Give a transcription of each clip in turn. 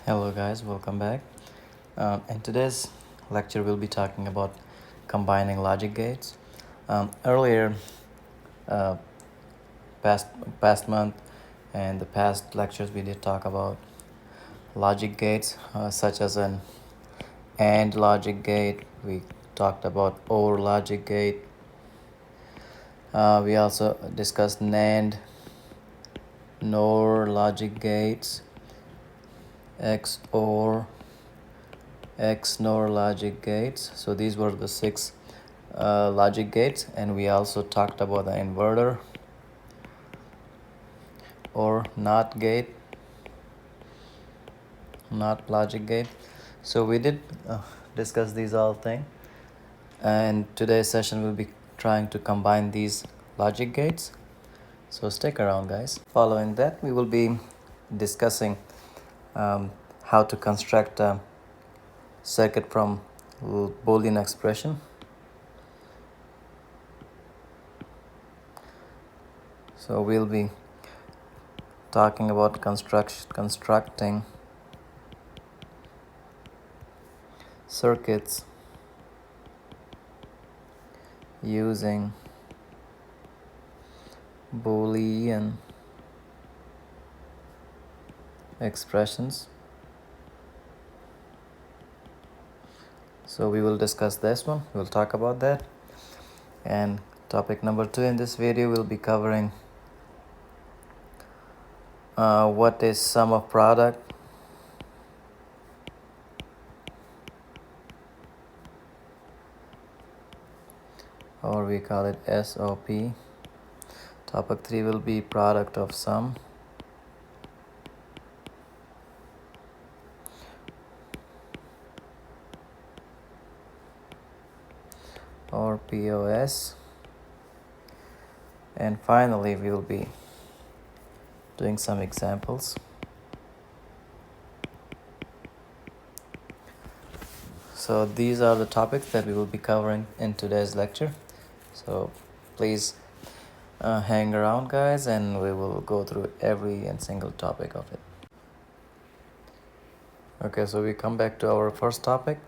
Hello guys, welcome back. In today's lecture, we'll be talking about combining logic gates. Earlier, uh, past past month, and the past lectures, we did talk about logic gates, such as an AND logic gate. We talked about OR logic gate. We also discussed NAND, NOR logic gates, XOR, XNOR logic gates. So these were the six logic gates, and we also talked about the inverter or NOT gate, NOT logic gate. So we did discuss these all things, and today's session will be trying to combine these logic gates. So stick around, guys. Following that, we will be discussing how to construct a circuit from Boolean expression. So we'll be talking about constructing circuits using Boolean expressions. So we will discuss this one, we'll talk about that. And topic number 2 in this video will be covering what is sum of product, or we call it SOP. Topic 3 will be product of sum, or POS. And finally, we will be doing some examples. So these are the topics that we will be covering in today's lecture. So please hang around, guys, and we will go through every and single topic of it. Okay, so we come back to our first topic.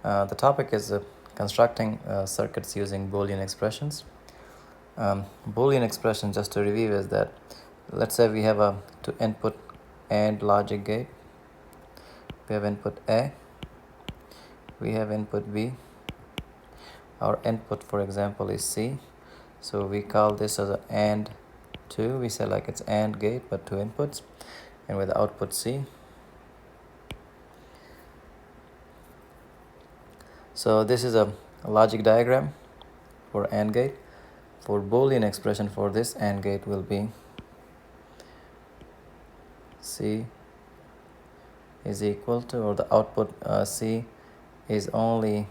The topic is constructing circuits using Boolean expressions. Boolean expression, just to review, is that let's say we have a to input AND logic gate. We have input A, we have input B. Our input, for example, is C. So we call this as an AND 2. We say like it's AND gate, but 2 inputs, and with output C. So this is a logic diagram for AND gate. For Boolean expression for this AND gate will be C is equal to, or the output C is only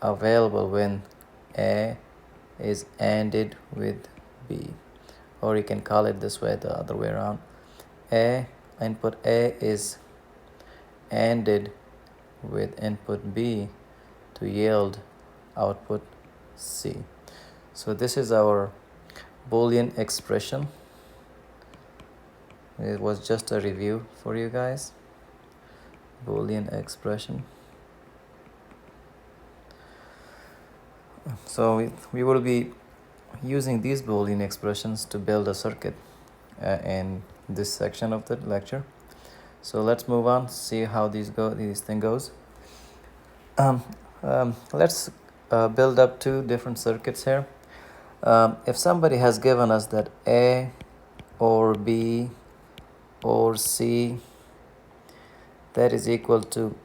available when A is ANDed with B, or you can call it this way, the other way around. Input A is ANDed with input B to yield output C. So this is our Boolean expression. It was just a review for you guys. Boolean expression. So we will be using these Boolean expressions to build a circuit in this section of the lecture. So let's move on, see how this thing goes. Let's build up two different circuits here. If somebody has given us that A or B or C, that is equal to,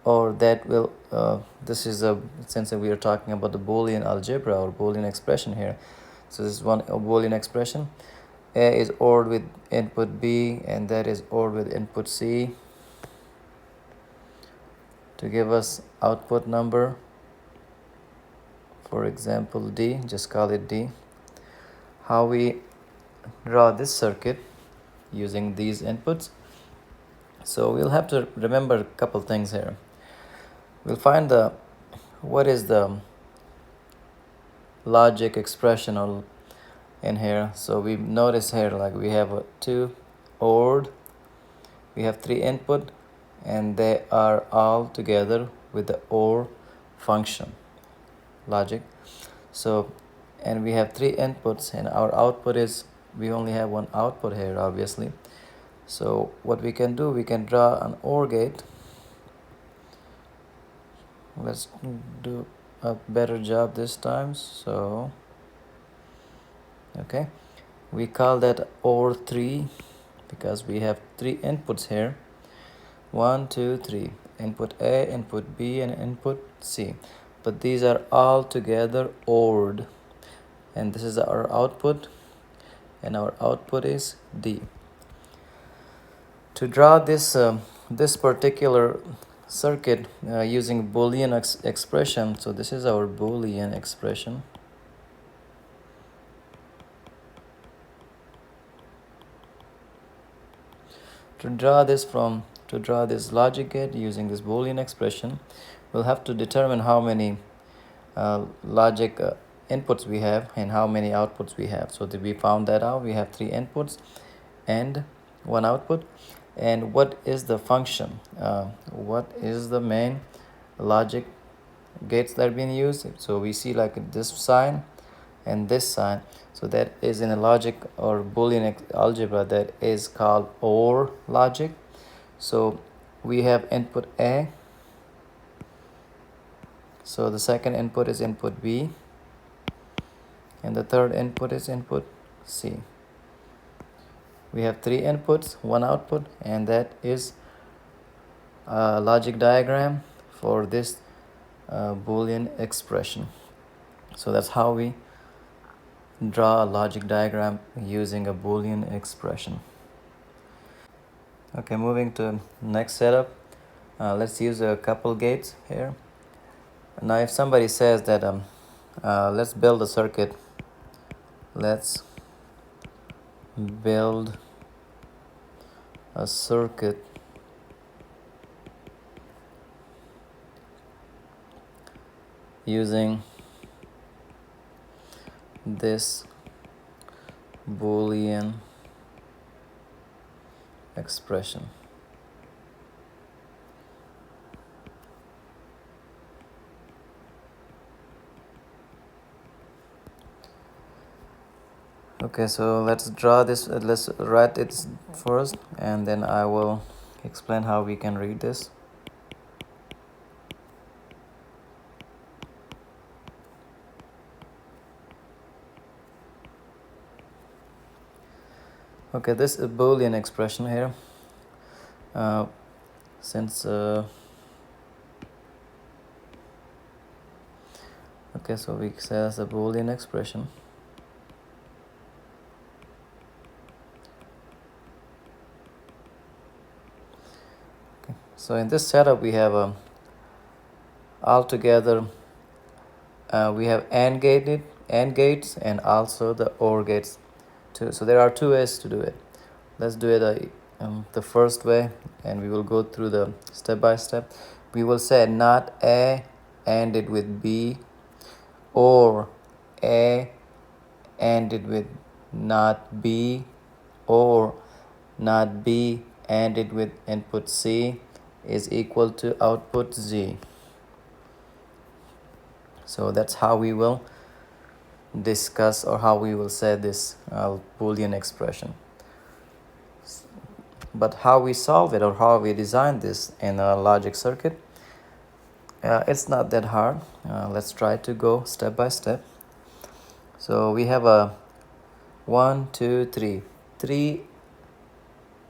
or that will this is a, since we are talking about the Boolean algebra or Boolean expression here, so this is one Boolean expression. A is ORed with input B, and that is ORed with input C to give us output number, for example D, just call it D. How we draw this circuit using these inputs? So we'll have to remember a couple things here. We'll find what is the logic expression in here. So we notice here, like we have a 2 ORed we have three input, and they are all together with the OR function logic. So, and we have three inputs, and our output is, we only have one output here, obviously. So what we can do, we can draw an OR gate. Let's do a better job this time. So okay, we call that OR3 because we have three inputs here. 1 2 3, input A, input B, and input C, but these are all together ORed, and this is our output, and our output is D. To draw this particular circuit using boolean expression, so this is our boolean expression. To draw this logic gate using this boolean expression, we'll have to determine how many logic inputs we have and how many outputs we have. So we found that out. We have three inputs and one output. And what is the function? What is the main logic gates that are being used? So we see like this sign and this sign. So that is in a logic or Boolean algebra that is called OR logic. So we have input A. So the second input is input B. And the third input is input C. We have three inputs, one output, and that is a logic diagram for this Boolean expression. So that's how we draw a logic diagram using a Boolean expression. Okay, moving to next setup. Let's use a couple gates here. Now if somebody says that let's build a circuit, let's build a circuit using this Boolean expression. Okay, so let's draw this, let's write it first, and then I will explain how we can read this. Okay, this is a Boolean expression here. Since okay, so we say as a Boolean expression. Okay, so in this setup we have altogether we have AND gates and also the OR gates too. So there are two ways to do it. Let's do it the first way, and we will go through the step by step. We will say not A ANDed with B, or A ANDed with not B, or not B ANDed with input C is equal to output Z. So that's how we will discuss, or how we will say this Boolean expression. But how we solve it, or how we design this in a logic circuit, it's not that hard. Let's try to go step by step. So we have a 1 2 3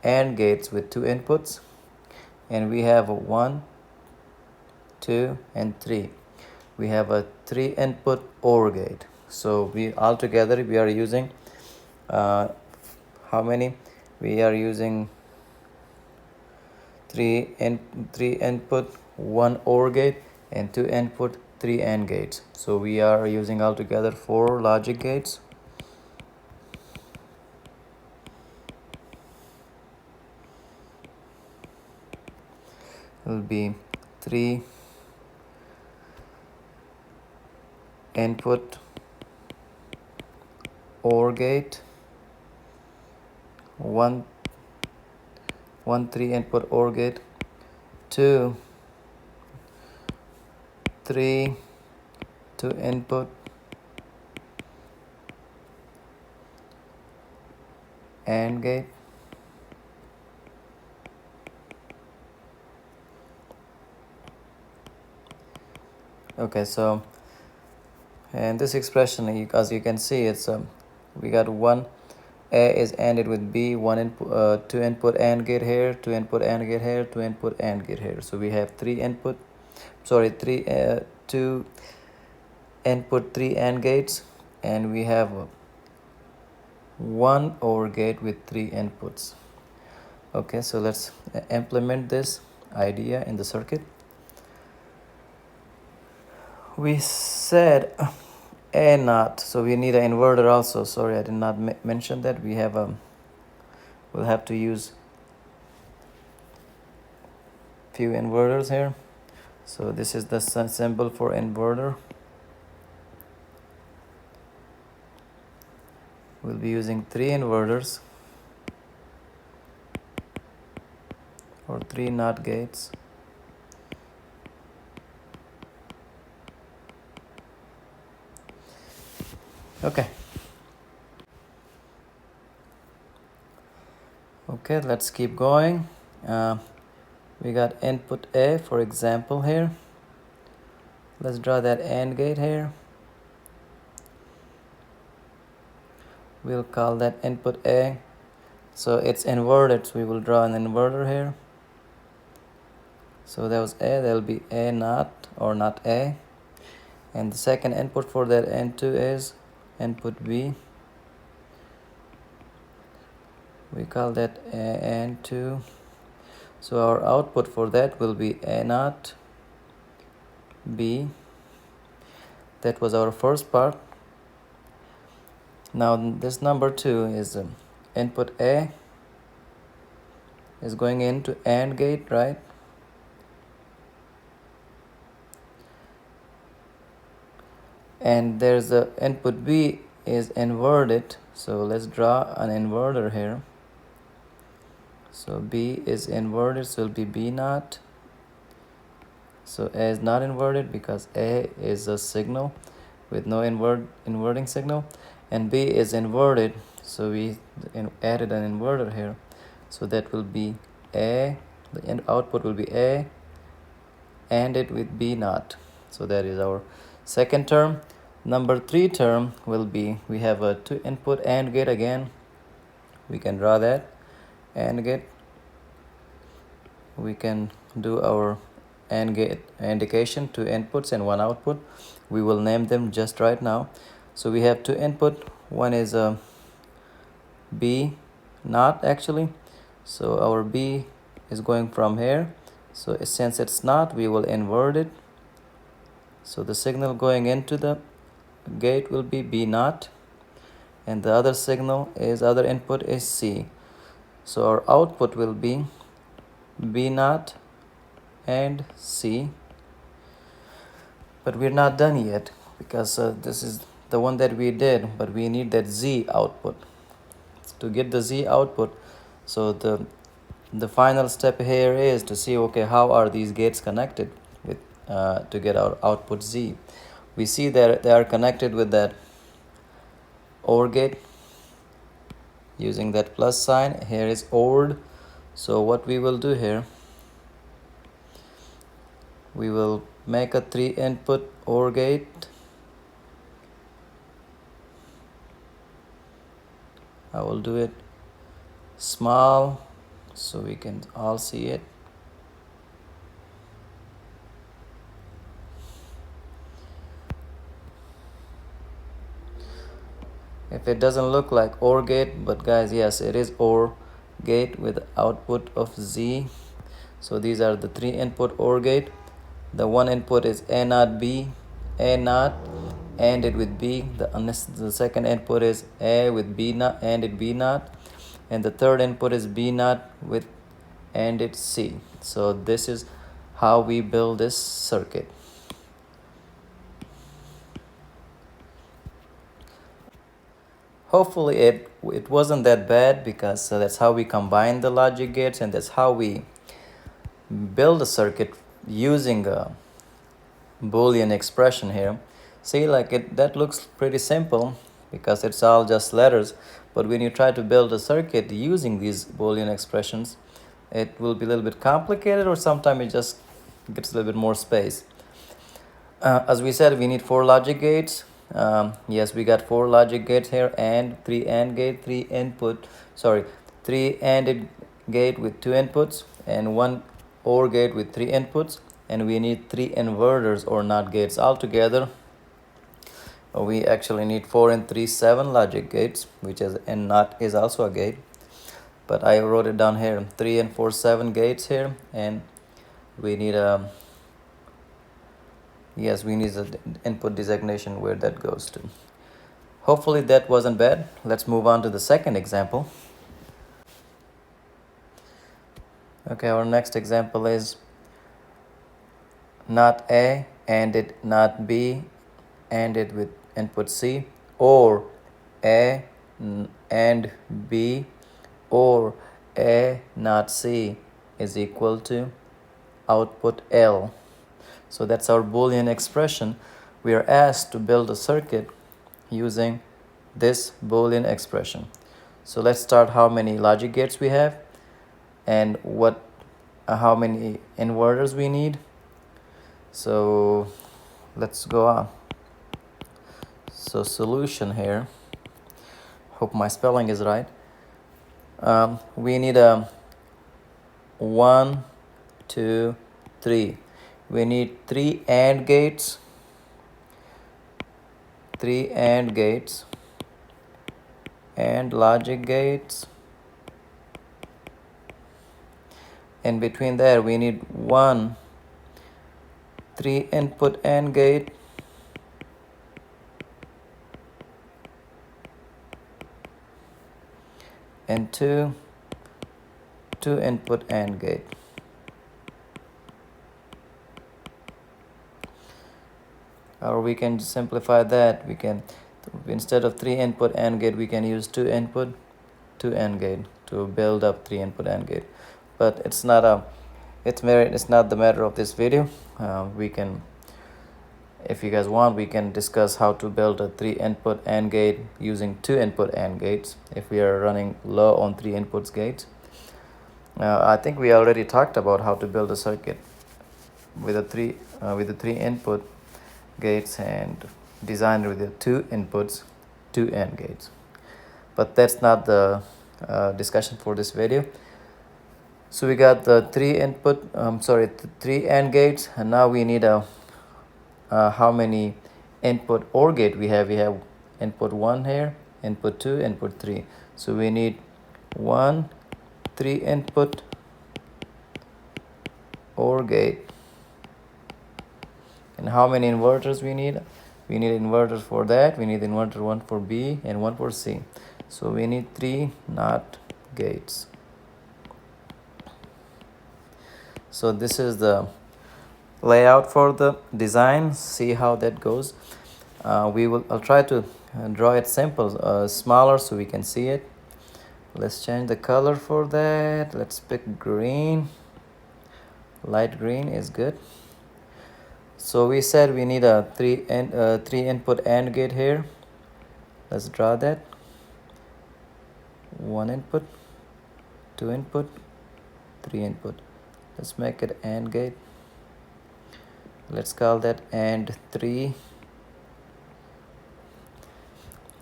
AND gates with two inputs, and we have a 1 2 and 3. We have a 3 input OR gate. So we altogether we are using how many? We are using 3 input, 1 OR gate, and 2 input, 3 AND gates. So we are using altogether 4 logic gates. It will be 3 input OR gate, 1 one 3 input OR gate, two 3 2 input AND gate, okay. So and this expression, as you can see, it's we got one A is ANDed with B, one input, two input AND gate here, two input AND gate here, two input AND gate here. So we have two input, three AND gates, and we have one OR gate with three inputs. Okay, so let's implement this idea in the circuit. We said A naught, so we need an inverter also. Sorry, I did not mention that. We have we'll have to use few inverters here. So this is the symbol for inverter. We'll be using three inverters or three NOT gates. Okay. Okay, let's keep going. We got input A, for example, here. Let's draw that AND gate here. We'll call that input A. So it's inverted, so we will draw an inverter here. So that was A, that'll be A naught or not A. And the second input for that N2 is input B. We call that N2. So our output for that will be A naught B. That was our first part. Now this number 2 is input A is going into AND gate, right? And there's the input B is inverted, so let's draw an inverter here. So B is inverted, so it'll be B naught. So A is not inverted because A is a signal with no inverting signal, and B is inverted, so we added an inverter here. So that will be A, the end output will be A, and it with B naught. So that is our second term. Number 3 term will be, we have a 2 input AND gate again. We can draw that AND gate. We can do our AND gate indication, 2 inputs and 1 output. We will name them just right now. So we have 2 input. One is a B naught actually. So our B is going from here. So since it's not, we will invert it. So the signal going into the gate will be B naught, and the other other input is C. So our output will be B naught and C. But we're not done yet because this is the one that we did, but we need that Z output. To get the Z output, so the final step here is to see, okay, how are these gates connected with to get our output Z. We see that they are connected with that OR gate using that plus sign. Here is ORed. So what we will do here, we will make a 3 input OR gate. I will do it small so we can all see it. If it doesn't look like OR gate, but guys, yes, it is OR gate with output of Z. So these are the 3 input OR gate. The one input is A naught B, A naught, and it with B. The second input is A with B naught, and it B naught, and the third input is B naught with and it's C. So this is how we build this circuit. Hopefully it wasn't that bad, because that's how we combine the logic gates, and that's how we build a circuit using a Boolean expression here. See, like that looks pretty simple because it's all just letters, but when you try to build a circuit using these Boolean expressions, it will be a little bit complicated, or sometimes it just gets a little bit more space. As we said, we need 4 logic gates. Yes, we got 4 logic gates here, and 3 AND gate, 3 AND gate with 2 inputs, and 1 OR gate with 3 inputs, and we need 3 inverters or NOT gates altogether. We actually need 4 and 3 7 logic gates, which is, and NOT is also a gate, but I wrote it down here, 3 and 4 7 gates here, and we need a yes, we need the input designation where that goes to. Hopefully that wasn't bad. Let's move on to the second example. Okay, our next example is not A and it not B and it with input C, or A and B or A not C is equal to output L. So that's our Boolean expression. We are asked to build a circuit using this Boolean expression. So let's start how many logic gates we have and how many inverters we need. So let's go on. So solution here, hope my spelling is right. We need a 1, 2, 3. We need 3 AND gates, 3 AND gates, and logic gates. In between there, we need 1 3 input AND gate, and 2 input AND gate. Or we can simplify that. We can, instead of 3 input AND gate, we can use 2 input 2 AND gate to build up 3 input AND gate. But it's not the matter of this video. We can, if you guys want, we can discuss how to build a 3 input AND gate using 2 input AND gates if we are running low on 3 inputs gates. I think we already talked about how to build a circuit with the 3 input gates and designed with the 2 inputs 2 AND gates, but that's not the discussion for this video. So we got the 3 AND gates, and now we need how many input OR gate we have. We have input 1 here, input 2, input 3. So we need 1 3 input OR gate. And how many inverters we need? We need inverters for that. We need inverter 1 for B and 1 for C. So we need 3 NOT gates. So this is the layout for the design. See how that goes. I'll try to draw it simple, smaller, so we can see it. Let's change the color for that. Let's pick green. Light green is good. So we said we need a 3 input AND gate here. Let's draw that. 1 input, 2 input, 3 input. Let's make it AND gate. Let's call that AND 3.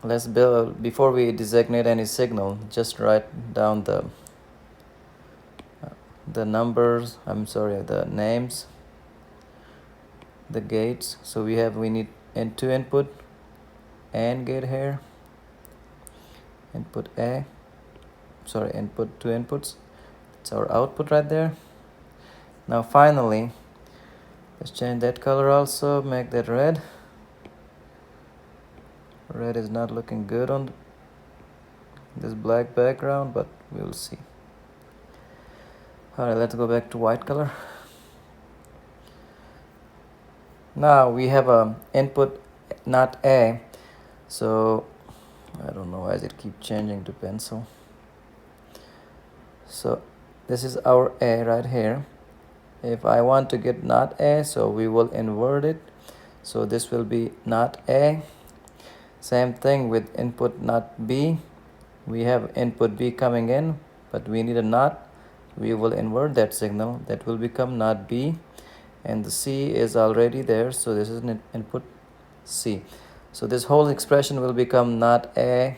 Let's build, before we designate any signal, just write down the numbers, the names, the gates. So we need 2 input AND gate here, input input 2 inputs. It's our output right there. Now finally, let's change that color also, make that red. Red is not looking good on this black background, but we'll see. Alright, let's go back to white color. Now we have a input not A, so I don't know why it keep changing to pencil. So this is our A right here. If I want to get not A, so we will invert it. So this will be not A. Same thing with input not B. We have input B coming in, but we need a not. We will invert that signal. That will become not B. And the C is already there, so this is an input C. So this whole expression will become not A,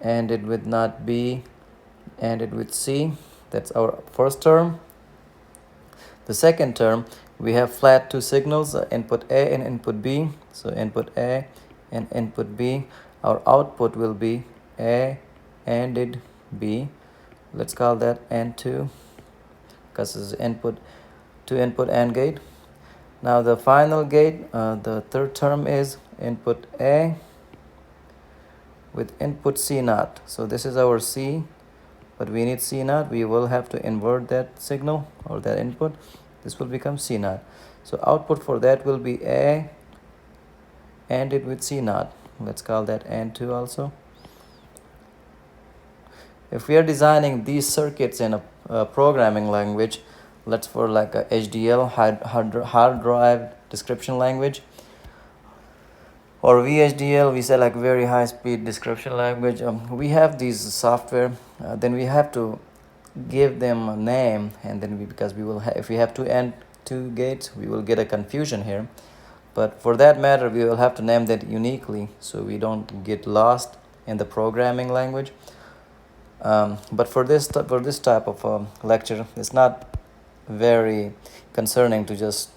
ended with not B, ended with C. That's our first term. The second term, we have flat two signals, input A and input B. So input A and input B. Our output will be A ended B. Let's call that N2 because it's input to input AND gate. Now the final gate, the third term is input A with input C naught. So this is our C, but we need C naught. We will have to invert that signal or that input. This will become C naught. So output for that will be A ANDed with C naught. Let's call that N2 also. If we are designing these circuits in a programming language, let's for like a HDL, hard drive description language, or VHDL, we say like very high speed description language. We have these software, then we have to give them a name, and then because we will if we have two gates, we will get a confusion here. But for that matter, we will have to name that uniquely so we don't get lost in the programming language. But for this type of lecture, it's not very concerning to just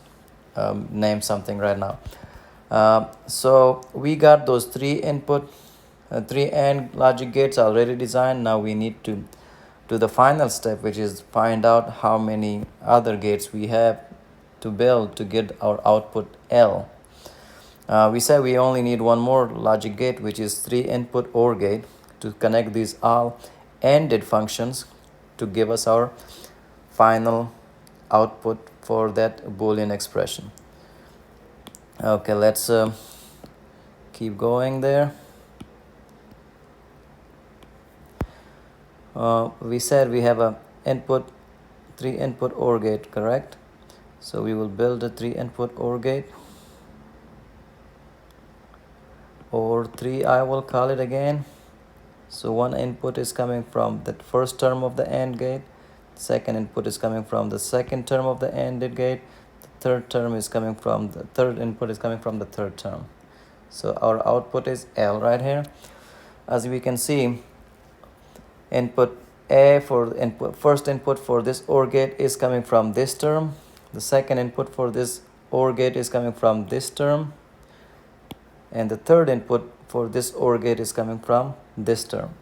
name something right now. So we got those three AND logic gates already designed. Now we need to do the final step, which is find out how many other gates we have to build to get our output L. We say we only need one more logic gate, which is 3 input OR gate, to connect these all ANDed functions to give us our final output for that Boolean expression. Okay, let's keep going there. We said we have a 3 input OR gate, correct? So we will build a 3 input OR gate, or 3 I will call it again. So one input is coming from the first term of the AND gate, second input is coming from the second term of the ANDed gate, the third term is coming from the third input is coming from the third term. So our output is L right here. As we can see, input A for the first input for this OR gate is coming from this term. The second input for this OR gate is coming from this term. And the third input for this OR gate is coming from this term.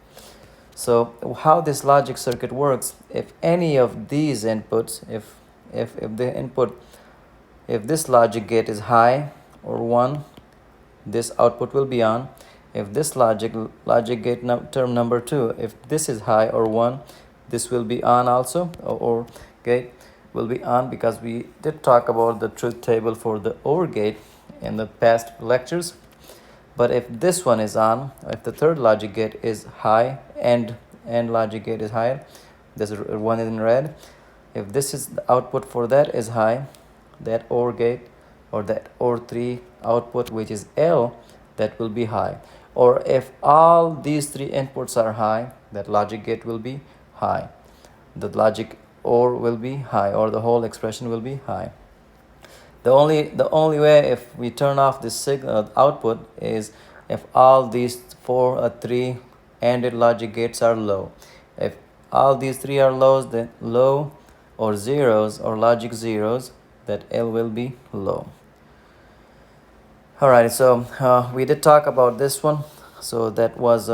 So how this logic circuit works, if any of these inputs, if this logic gate is high or 1, this output will be on. If this logic gate term number 2, if this is high or 1, this will be on also, or gate will be on, because we did talk about the truth table for the OR gate in the past lectures. But if this one is on, if the third logic gate is high and logic gate is higher, this one is in red. If this is the output for that is high, that OR gate or that OR 3 output, which is L, that will be high. Or if all these 3 inputs are high, that logic gate will be high. The logic OR will be high, or the whole expression will be high. The only way if we turn off this signal output is if all these 3 ANDed logic gates are low. If all these 3 are lows, then low or zeros or logic zeros, that L will be low. Alright, so we did talk about this one. So that was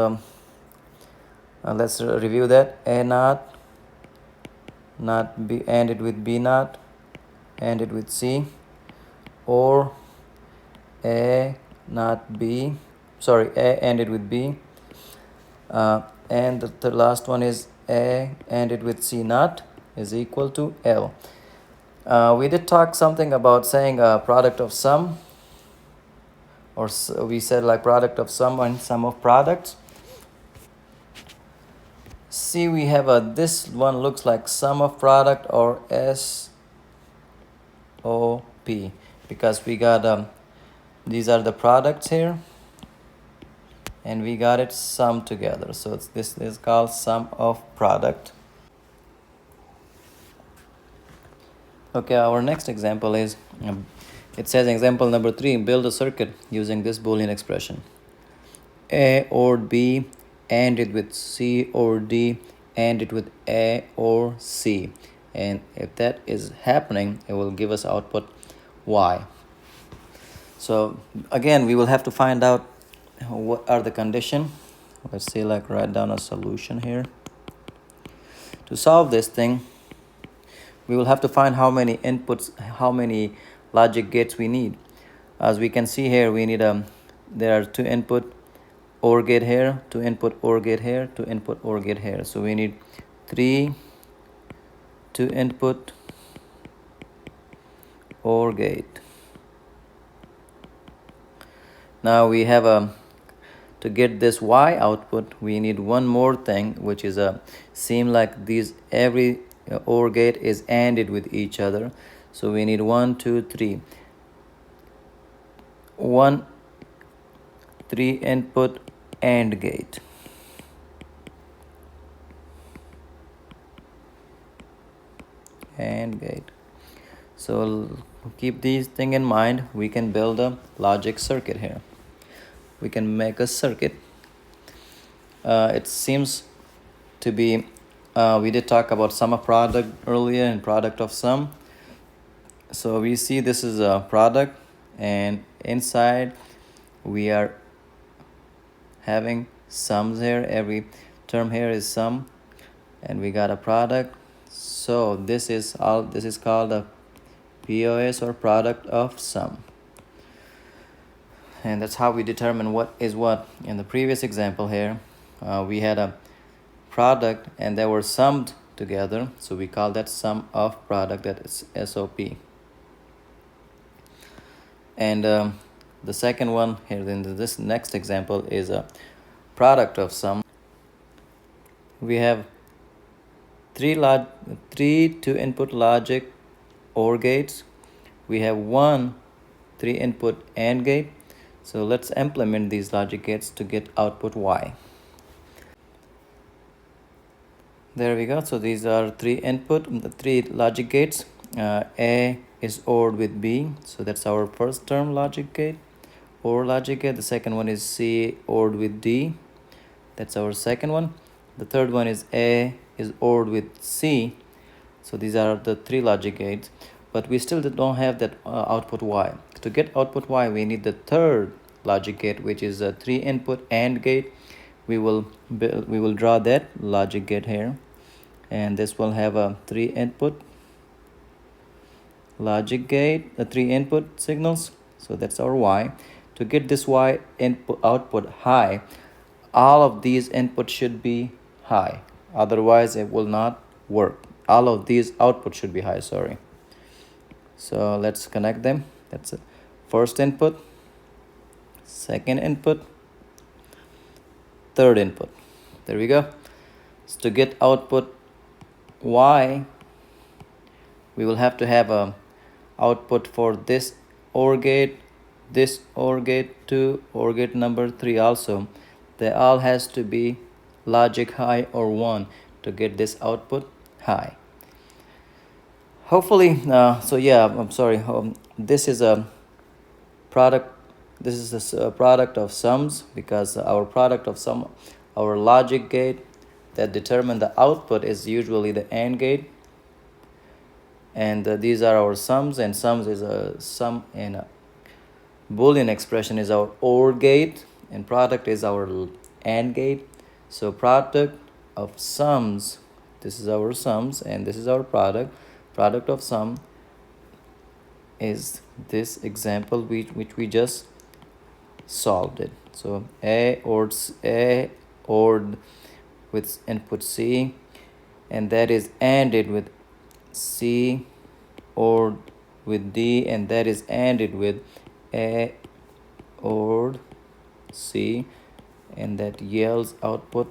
let's review that. A naught, not B, ANDed with B naught, ANDed with C, or A not B, sorry, A ANDed with B, and the last one is A ANDed with C naught is equal to L. We did talk something about saying a product of sum. or we said like product of sum and sum of products. See, we have a, this one looks like sum of product or SOP, because we got these are the products here and we got it summed together. So this is called sum of product. Okay, our next example is, it says example number 3, build a circuit using this Boolean expression. A or B ANDed with C or D ANDed with A or C. And if that is happening, it will give us output Y. So again, we will have to find out what are the condition. Let's see, like write down a solution here. To solve this thing, we will have to find how many inputs, how many logic gates we need. As we can see here, we need there are 2 input OR gate here, 2 input OR gate here, 2 input OR gate here. So we need 3 2 input OR gate. Now we have to get this Y output, we need one more thing, which is seem like these every OR gate is ANDed with each other. So we need 1 2 3 1 3 input AND gate. AND gate. So keep these thing in mind. We can build a logic circuit here. We can make a circuit. It seems to be, we did talk about sum of product earlier and product of sum. So we see this is a product, and inside we are having sums here. Every term here is sum, and we got a product. So this is called a POS, or product of sum. And that's how we determine what is what. In the previous example here, we had a product and they were summed together, so we call that sum of product, that is SOP. And the second one here in this next example is a product of sum. We have three 2 input logic OR gates. We have 1 3 input AND gate. So let's implement these logic gates to get output Y. There we go. So these are 3 logic gates. A is ORed with B, so that's our first term logic gate, OR logic gate. The second one is C ORed with D, that's our second one. The third one is A is ORed with C. So these are the 3 logic gates, but we still don't have that output Y. To get output Y, we need the third logic gate, which is a 3 input AND gate. We will draw that logic gate here, and this will have a 3 input logic gate, 3 input signals. So that's our Y. To get this Y input output high, all of these inputs should be high, otherwise it will not work. All of these outputs should be high, sorry. So let's connect them. That's it. First input, second input, third input. There we go. So to get output Y, we will have to have a output for this OR gate, this OR gate 2, OR gate number 3 also. They all has to be logic high or 1 to get this output high. Hopefully, so yeah, I'm sorry. This is a product. This is a product of sums, because our product of sum, our logic gate that determine the output is usually the AND gate. And these are our sums, and sums is a sum in a Boolean expression is our OR gate, and product is our AND gate. So product of sums, this is our sums and this is our product. Product of sum is this example which we just solved it. So A ORed with input C, and that is ANDed with C ORed with D, and that is ANDed with A OR C, and that yields output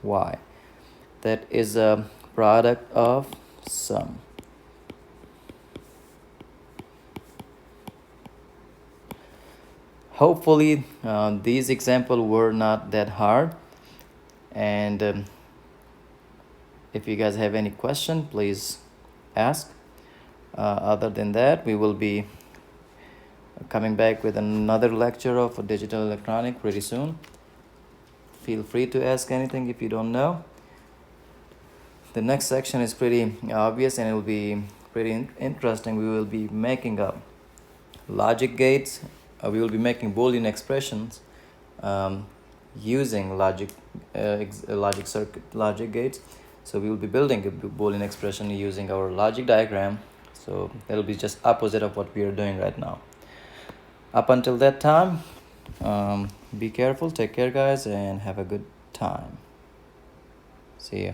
Y. That is a product of sum. Hopefully these examples were not that hard, and if you guys have any question, please ask. Other than that, we will be coming back with another lecture of digital electronic pretty soon. Feel free to ask anything if you don't know. The next section is pretty obvious and it will be pretty interesting. We will be making up logic gates. We will be making Boolean expressions using logic circuit logic gates. So we will be building a Boolean expression using our logic diagram. So that will be just opposite of what we are doing right now. Up until that time, be careful, take care guys, and have a good time. See ya.